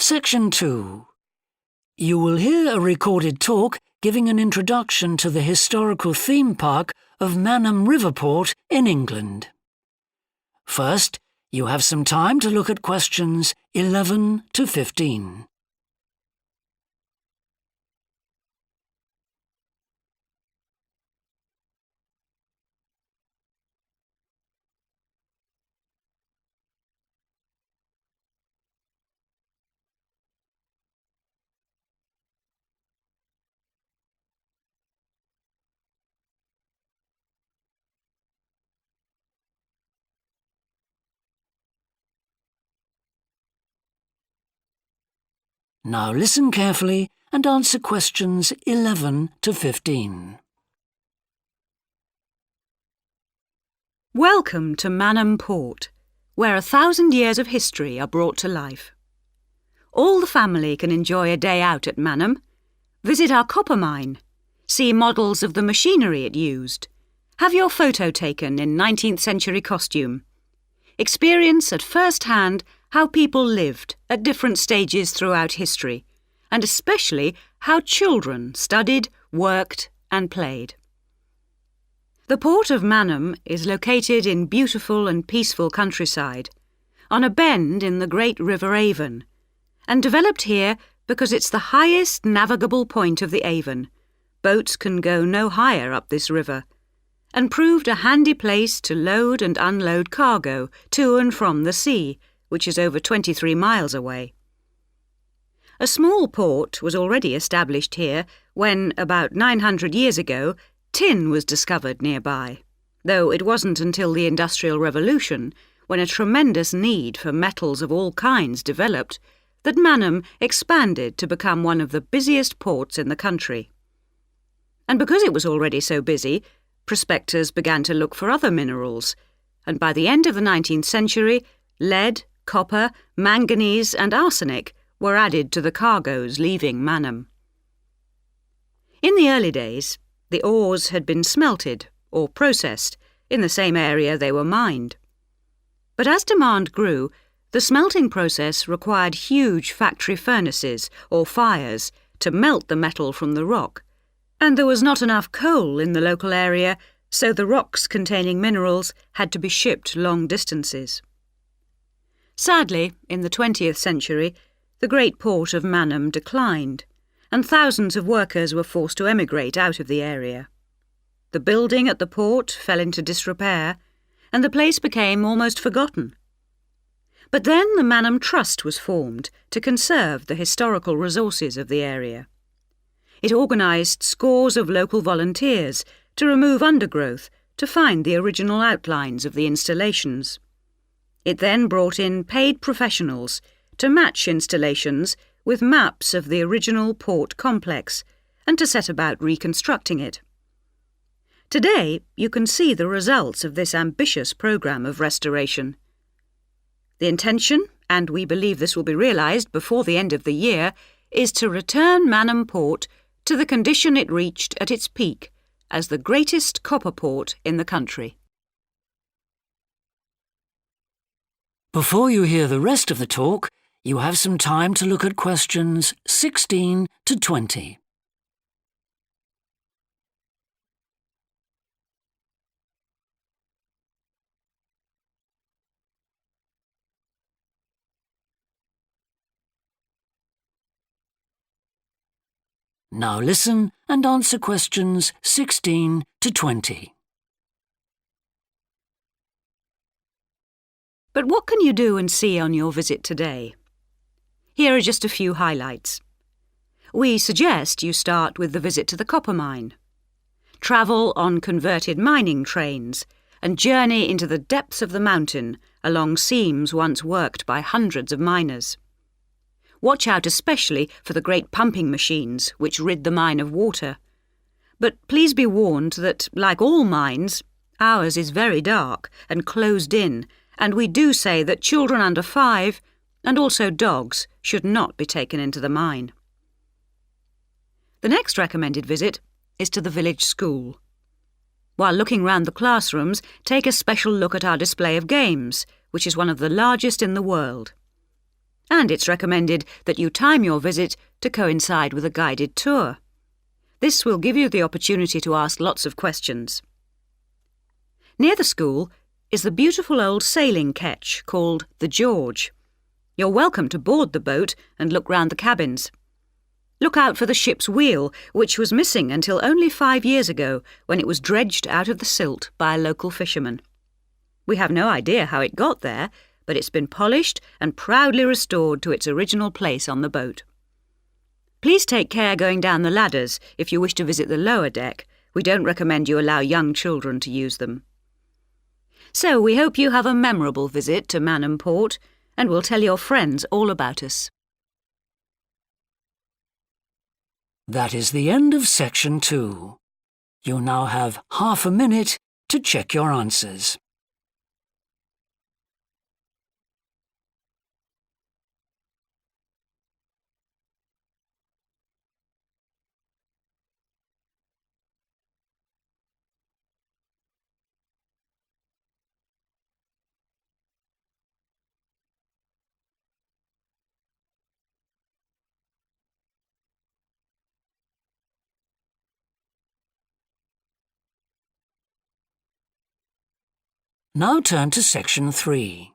Section 2. You will hear a recorded talk giving an introduction to the historical theme park of Mannum Riverport in England. First, you have some time to look at questions 11 to 15. Now listen carefully and answer questions 11 to 15. Welcome to Mannum Port, where 1,000 years of history are brought to life. All the family can enjoy a day out at Mannum, visit our copper mine, see models of the machinery it used, have your photo taken in 19th century costume, experience at first hand how people lived at different stages throughout history, and especially how children studied, worked and played. The port of Mannum is located in beautiful and peaceful countryside, on a bend in the great River Avon, and developed here because it's the highest navigable point of the Avon. Boats can go no higher up this river, and proved a handy place to load and unload cargo to and from the sea, which is over 23 miles away. A small port was already established here when, about 900 years ago, tin was discovered nearby, though it wasn't until the Industrial Revolution, when a tremendous need for metals of all kinds developed, that Mannum expanded to become one of the busiest ports in the country. And because it was already so busy, prospectors began to look for other minerals, and by the end of the 19th century, lead, copper, manganese and arsenic were added to the cargoes leaving Mannum. In the early days, the ores had been smelted or processed in the same area they were mined. But as demand grew, the smelting process required huge factory furnaces or fires to melt the metal from the rock, and there was not enough coal in the local area, so the rocks containing minerals had to be shipped long distances. Sadly, in the 20th century, the great port of Mannum declined, and thousands of workers were forced to emigrate out of the area. The building at the port fell into disrepair, and the place became almost forgotten. But then the Mannum Trust was formed to conserve the historical resources of the area. It organised scores of local volunteers to remove undergrowth to find the original outlines of the installations. It then brought in paid professionals to match installations with maps of the original port complex and to set about reconstructing it. Today, you can see the results of this ambitious programme of restoration. The intention, and we believe this will be realised before the end of the year, is to return Mannum Port to the condition it reached at its peak as the greatest copper port in the country. Before you hear the rest of the talk, you have some time to look at questions 16 to 20. Now listen and answer questions 16 to 20. But what can you do and see on your visit today? Here are just a few highlights. We suggest you start with the visit to the copper mine. Travel on converted mining trains and journey into the depths of the mountain along seams once worked by hundreds of miners. Watch out especially for the great pumping machines which rid the mine of water. But please be warned that, like all mines, ours is very dark and closed in, and we do say that children under 5 and also dogs should not be taken into the mine. The next recommended visit is to the village school. While looking round the classrooms, take a special look at our display of games, which is one of the largest in the world. and it's recommended that you time your visit to coincide with a guided tour. This will give you the opportunity to ask lots of questions. Near the school is the beautiful old sailing ketch called the George. You're welcome to board the boat and look round the cabins. Look out for the ship's wheel, which was missing until only 5 years ago when it was dredged out of the silt by a local fisherman. We have no idea how it got there, but it's been polished and proudly restored to its original place on the boat. Please take care going down the ladders if you wish to visit the lower deck. We don't recommend you allow young children to use them. So we hope you have a memorable visit to Manham Port, and will tell your friends all about us. That is the end of section 2. You now have half a minute to check your answers. Now turn to section 3.